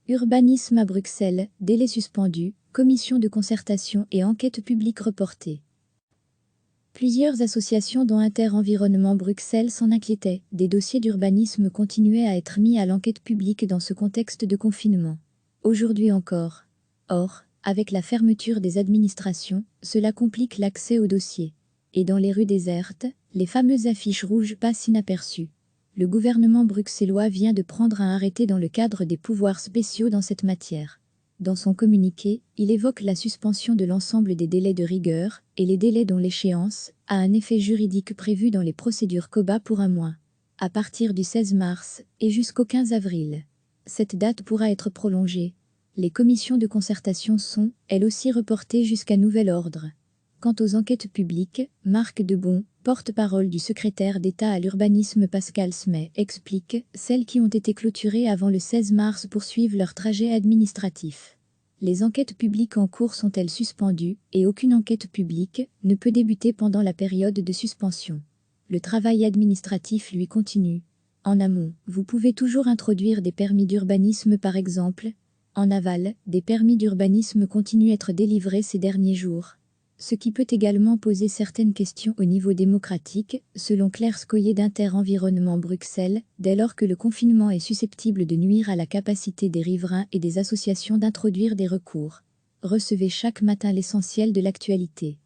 Urbanisme à Bruxelles, délai suspendu, commission de concertation et enquête publique reportée. Plusieurs associations dont Inter-Environnement Bruxelles s'en inquiétaient. Des dossiers d'urbanisme continuaient à être mis à l'enquête publique dans ce contexte de confinement. Aujourd'hui encore. Or, avec la fermeture des administrations, cela complique l'accès aux dossiers. Et dans les rues désertes, les fameuses affiches rouges passent inaperçues. Le gouvernement bruxellois vient de prendre un arrêté dans le cadre des pouvoirs spéciaux dans cette matière. Dans son communiqué, il évoque la suspension de l'ensemble des délais de rigueur et les délais dont l'échéance a un effet juridique prévu dans les procédures COBA pour un mois, à partir du 16 mars et jusqu'au 15 avril. Cette date pourra être prolongée. Les commissions de concertation sont, elles aussi, reportées jusqu'à nouvel ordre. Quant aux enquêtes publiques, Marc Debon, porte-parole du secrétaire d'État à l'urbanisme Pascal Smay, explique « Celles qui ont été clôturées avant le 16 mars poursuivent leur trajet administratif. Les enquêtes publiques en cours sont-elles suspendues et aucune enquête publique ne peut débuter pendant la période de suspension. Le travail administratif lui continue. En amont, vous pouvez toujours introduire des permis d'urbanisme par exemple. En aval, des permis d'urbanisme continuent à être délivrés ces derniers jours. Ce qui peut également poser certaines questions au niveau démocratique, selon Claire Scoyer d'Inter-Environnement Bruxelles, dès lors que le confinement est susceptible de nuire à la capacité des riverains et des associations d'introduire des recours. Recevez chaque matin l'essentiel de l'actualité.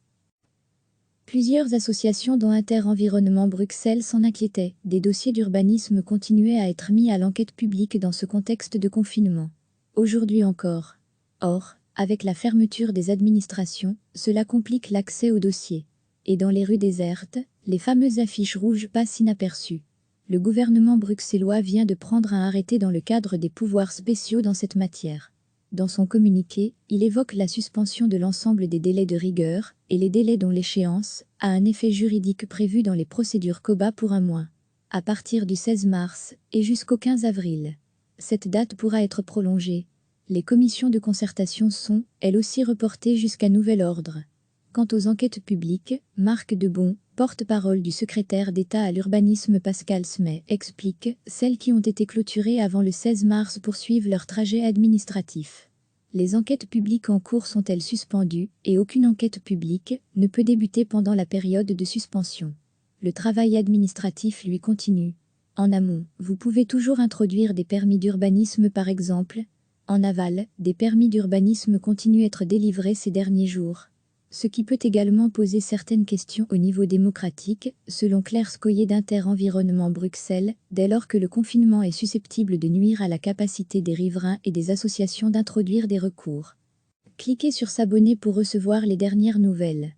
Plusieurs associations dont Inter-Environnement Bruxelles s'en inquiétaient. Des dossiers d'urbanisme continuaient à être mis à l'enquête publique dans ce contexte de confinement. Aujourd'hui encore. Or, avec la fermeture des administrations, cela complique l'accès aux dossiers. Et dans les rues désertes, les fameuses affiches rouges passent inaperçues. Le gouvernement bruxellois vient de prendre un arrêté dans le cadre des pouvoirs spéciaux dans cette matière. Dans son communiqué, il évoque la suspension de l'ensemble des délais de rigueur et les délais dont l'échéance a un effet juridique prévu dans les procédures COBA pour un mois, à partir du 16 mars et jusqu'au 15 avril. Cette date pourra être prolongée. Les commissions de concertation sont, elles aussi, reportées jusqu'à nouvel ordre. Quant aux enquêtes publiques, Marc Debon, porte-parole du secrétaire d'État à l'urbanisme Pascal Smay, explique « Celles qui ont été clôturées avant le 16 mars poursuivent leur trajet administratif. Les enquêtes publiques en cours sont-elles suspendues et aucune enquête publique ne peut débuter pendant la période de suspension. Le travail administratif lui continue. En amont, vous pouvez toujours introduire des permis d'urbanisme par exemple. En aval, des permis d'urbanisme continuent à être délivrés ces derniers jours. Ce qui peut également poser certaines questions au niveau démocratique, selon Claire Scoyer d'Inter-Environnement Bruxelles, dès lors que le confinement est susceptible de nuire à la capacité des riverains et des associations d'introduire des recours. Cliquez sur s'abonner pour recevoir les dernières nouvelles.